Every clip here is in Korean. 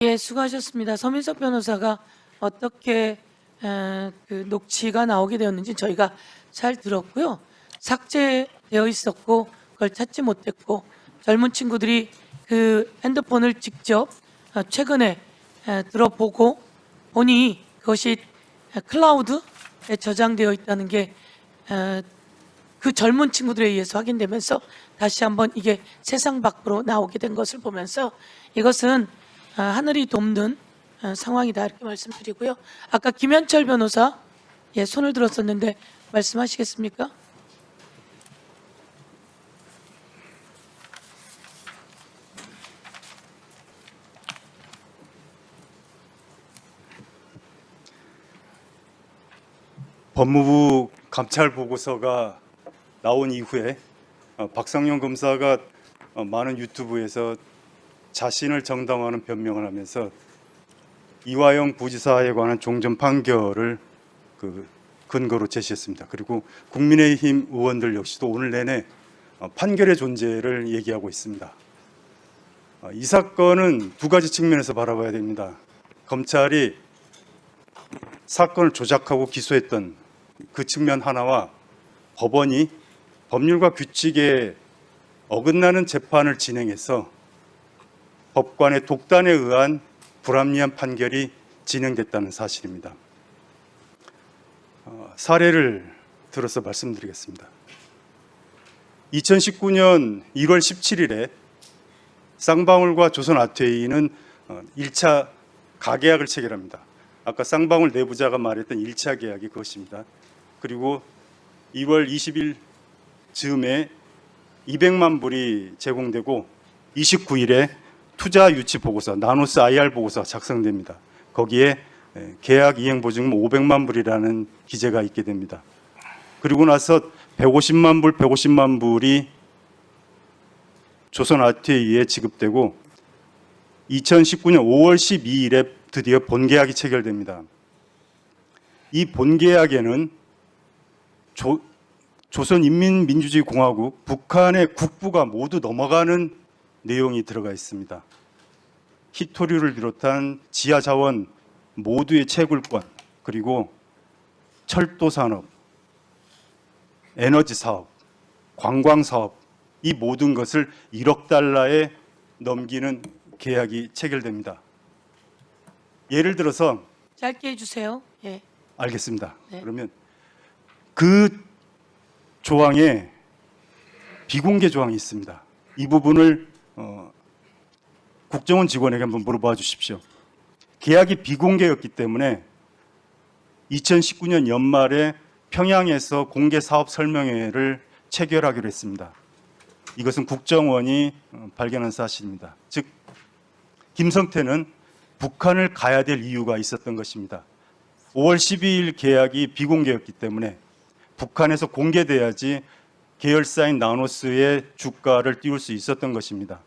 예, 수고하셨습니다. 서민석 변호사가 어떻게 그 녹취가 나오게 되었는지 저희가 잘 들었고요. 삭제되어 있었고 그걸 찾지 못했고 젊은 친구들이 그 핸드폰을 직접 최근에 들어보고 보니 그것이 클라우드에 저장되어 있다는 게 그 젊은 친구들에 의해서 확인되면서 다시 한번 이게 세상 밖으로 나오게 된 것을 보면서 이것은 하늘이 돕는 상황이다 이렇게 말씀드리고요. 아까 김현철 변호사 손을 들었었는데 말씀하시겠습니까? 법무부 감찰 보고서가 나온 이후에 박상용 검사가 많은 유튜브에서 자신을 정당화하는 변명을 하면서 이화영 부지사에 관한 종전 판결을 근거로 제시했습니다. 그리고 국민의힘 의원들 역시도 오늘 내내 판결의 존재를 얘기하고 있습니다. 이 사건은 두 가지 측면에서 바라봐야 됩니다. 검찰이 사건을 조작하고 기소했던 그 측면 하나와 법원이 법률과 규칙에 어긋나는 재판을 진행해서 법관의 독단에 의한 불합리한 판결이 진행됐다는 사실입니다. 사례를 들어서 말씀드리겠습니다. 2019년 1월 17일에 쌍방울과 조선아트웨이는 1차 가계약을 체결합니다. 아까 쌍방울 내부자가 말했던 1차 계약이 그것입니다. 그리고 2월 20일 즈음에 200만 불이 제공되고 29일에 투자 유치 보고서, 나노스 IR 보고서 작성됩니다. 거기에 계약 이행 보증금 500만 불이라는 기재가 있게 됩니다. 그리고 나서 150만 불이 조선아트웨이에 지급되고 2019년 5월 12일에 드디어 본계약이 체결됩니다. 이 본계약에는 조선인민민주주의공화국 북한의 국부가 모두 넘어가는 내용이 들어가 있습니다. 희토류를 비롯한 지하자원 모두의 채굴권, 그리고 철도산업, 에너지사업, 관광사업, 이 모든 것을 1억 달러에 넘기는 계약이 체결됩니다. 예를 들어서 짧게 해주세요. 예. 알겠습니다. 네. 그러면 그 조항에 비공개 조항이 있습니다. 이 부분을 국정원 직원에게 한번 물어봐 주십시오. 계약이 비공개였기 때문에 2019년 연말에 평양에서 공개 사업 설명회를 체결하기로 했습니다. 이것은 국정원이 발견한 사실입니다. 즉 김성태는 북한을 가야 될 이유가 있었던 것입니다. 5월 12일 계약이 비공개였기 때문에 북한에서 공개돼야지 계열사인 나노스의 주가를 띄울 수 있었던 것입니다.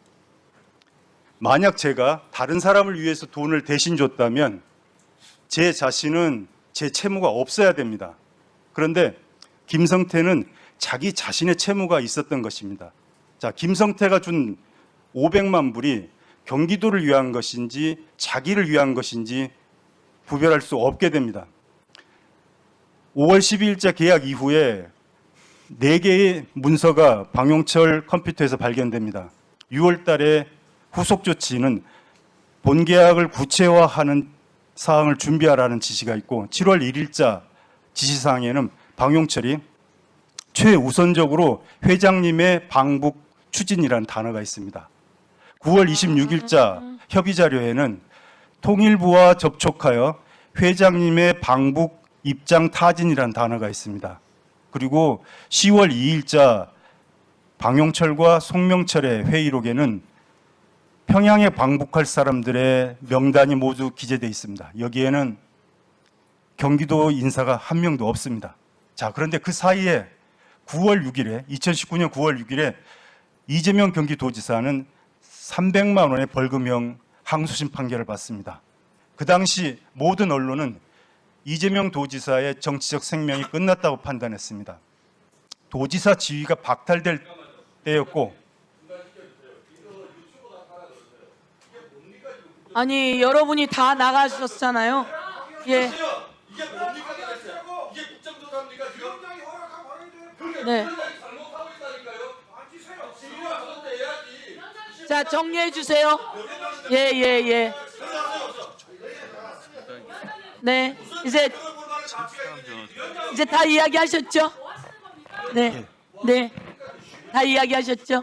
만약 제가 다른 사람을 위해서 돈을 대신 줬다면 제 자신은 제 채무가 없어야 됩니다. 그런데 김성태는 자기 자신의 채무가 있었던 것입니다. 자, 김성태가 준 500만 불이 경기도를 위한 것인지 자기를 위한 것인지 구별할 수 없게 됩니다. 5월 12일자 계약 이후에 4개의 문서가 방용철 컴퓨터에서 발견됩니다. 6월 달에 후속 조치는 본계약을 구체화하는 사항을 준비하라는 지시가 있고 7월 1일자 지시사항에는 방용철이 최우선적으로 회장님의 방북 추진이라는 단어가 있습니다. 9월 26일자 협의자료에는 통일부와 접촉하여 회장님의 방북 입장 타진이라는 단어가 있습니다. 그리고 10월 2일자 방용철과 송명철의 회의록에는 평양에 방북할 사람들의 명단이 모두 기재되어 있습니다. 여기에는 경기도 인사가 한 명도 없습니다. 자, 그런데 그 사이에 2019년 9월 6일에 이재명 경기도지사는 300만 원의 벌금형 항소심 판결을 받습니다. 그 당시 모든 언론은 이재명 도지사의 정치적 생명이 끝났다고 판단했습니다. 도지사 지위가 박탈될 때였고 아니 여러분이 다 나가셨잖아요. 예. 이게 뭡니까 도대체? 이게 국정조사입니까 지금? 네. 잘못하고 있다니까요. 지금 와서 해야지. 자 정리해 주세요. 예. 네. 이제 다 이야기하셨죠? 네. 네. 다 이야기하셨죠?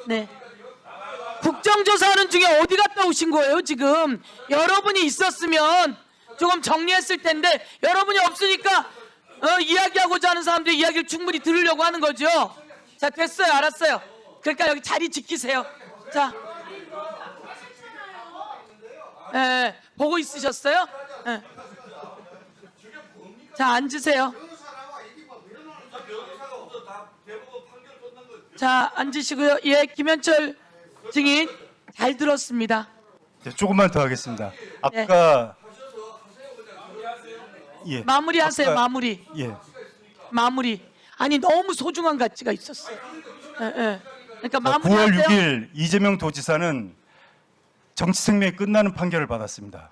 네. 국정조사하는 중에 어디 갔다 오신 거예요, 지금? 여러분이 있었으면 조금 정리했을 텐데 여러분이 없으니까 이야기하고자 하는 사람들이 이야기를 충분히 들으려고 하는 거죠. 자, 됐어요. 알았어요. 그러니까 여기 자리 지키세요. 자. 보고 있으셨어요? 예. 자, 앉으세요. 자, 앉으시고요. 예, 김현철 증인 잘 들었습니다. 네, 조금만 더 하겠습니다. 아까 예. 마무리하세요. 아까- 마무리. 예. 마무리. 아니 너무 소중한 가치가 있었어요. 그러니까 9월 마무리하세요. 6일 이재명 도지사는 정치 생명이 끝나는 판결을 받았습니다.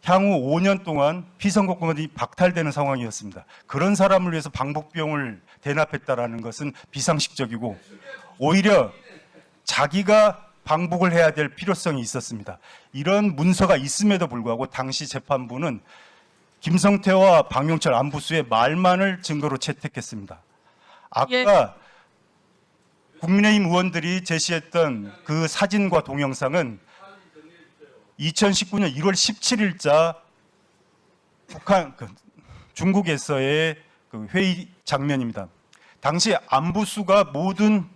향후 5년 동안 피선거권이 박탈되는 상황이었습니다. 그런 사람을 위해서 방북비용을 대납했다라는 것은 비상식적이고 오히려 자기가 방북을 해야 될 필요성이 있었습니다. 이런 문서가 있음에도 불구하고 당시 재판부는 김성태와 방용철 안부수의 말만을 증거로 채택했습니다. 아까 예. 국민의힘 의원들이 제시했던 그 사진과 동영상은 2019년 1월 17일자 중국에서의 그 회의 장면입니다. 당시 안부수가 모든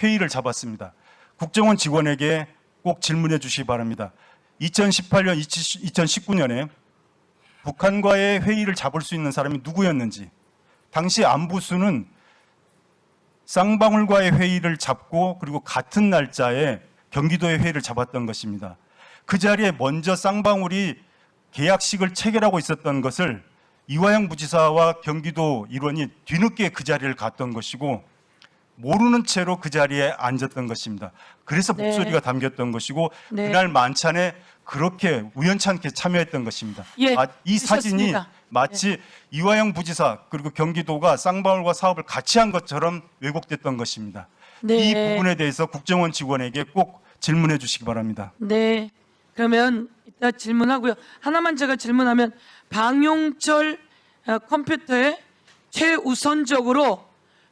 회의를 잡았습니다. 국정원 직원에게 꼭 질문해 주시기 바랍니다. 2018년, 2019년에 북한과의 회의를 잡을 수 있는 사람이 누구였는지, 당시 안부수는 쌍방울과의 회의를 잡고 그리고 같은 날짜에 경기도의 회의를 잡았던 것입니다. 그 자리에 먼저 쌍방울이 계약식을 체결하고 있었던 것을 이화영 부지사와 경기도 일원이 뒤늦게 그 자리를 갔던 것이고 모르는 채로 그 자리에 앉았던 것입니다. 그래서 네. 목소리가 담겼던 것이고 네. 그날 만찬에 그렇게 우연찮게 참여했던 것입니다. 예, 이 사진이 있었습니다. 마치 이화영 부지사 그리고 경기도가 쌍방울과 사업을 같이 한 것처럼 왜곡됐던 것입니다. 네. 이 부분에 대해서 국정원 직원에게 꼭 질문해 주시기 바랍니다. 네. 그러면 이따 질문하고요. 하나만 제가 질문하면 방용철 컴퓨터에 최우선적으로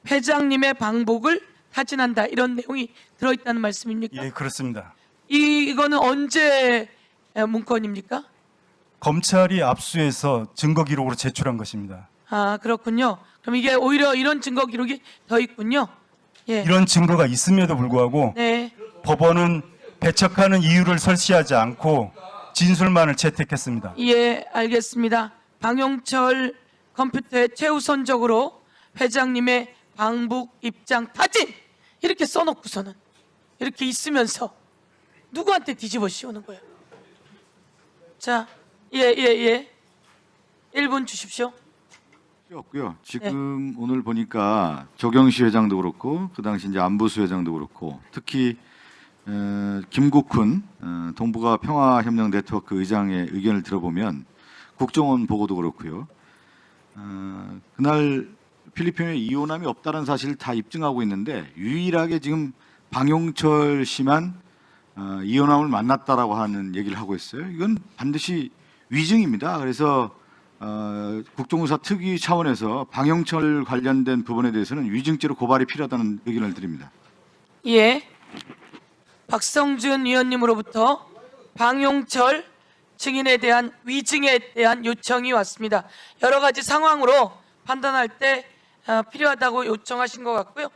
회장님의 방북을 타진한다 이런 내용이 들어있다는 말씀입니까? 예, 그렇습니다. 이거는 언제 문건입니까? 검찰이 압수해서 증거 기록으로 제출한 것입니다. 아 그렇군요. 그럼 이게 오히려 이런 증거 기록이 더 있군요. 예. 이런 증거가 있음에도 불구하고 네. 법원은 배척하는 이유를 설치하지 않고 진술만을 채택했습니다. 예, 알겠습니다. 방용철 컴퓨터에 최우선적으로 회장님의 방북 입장 타진 이렇게 써놓고서는 이렇게 있으면서 누구한테 뒤집어 씌우는 거예요? 자, 예. 1분 주십시오. 없고요. 지금 오늘 보니까 조경시 회장도 그렇고 그 당시 이제 안부수 회장도 그렇고 특히 김국훈 동북아 평화협력 네트워크 의장의 의견을 들어보면 국정원 보고도 그렇고요. 그날 필리핀에 이혼함이 없다는 사실을 다 입증하고 있는데 유일하게 지금 방용철 씨만 이혼함을 만났다라고 하는 얘기를 하고 있어요. 이건 반드시 위증입니다. 그래서 국정조사 특위 차원에서 방용철 관련된 부분에 대해서는 위증죄로 고발이 필요하다는 의견을 드립니다. 예. 박성준 의원님으로부터 방용철 증인에 대한 위증에 대한 요청이 왔습니다. 여러 가지 상황으로 판단할 때 필요하다고 요청하신 것 같고요.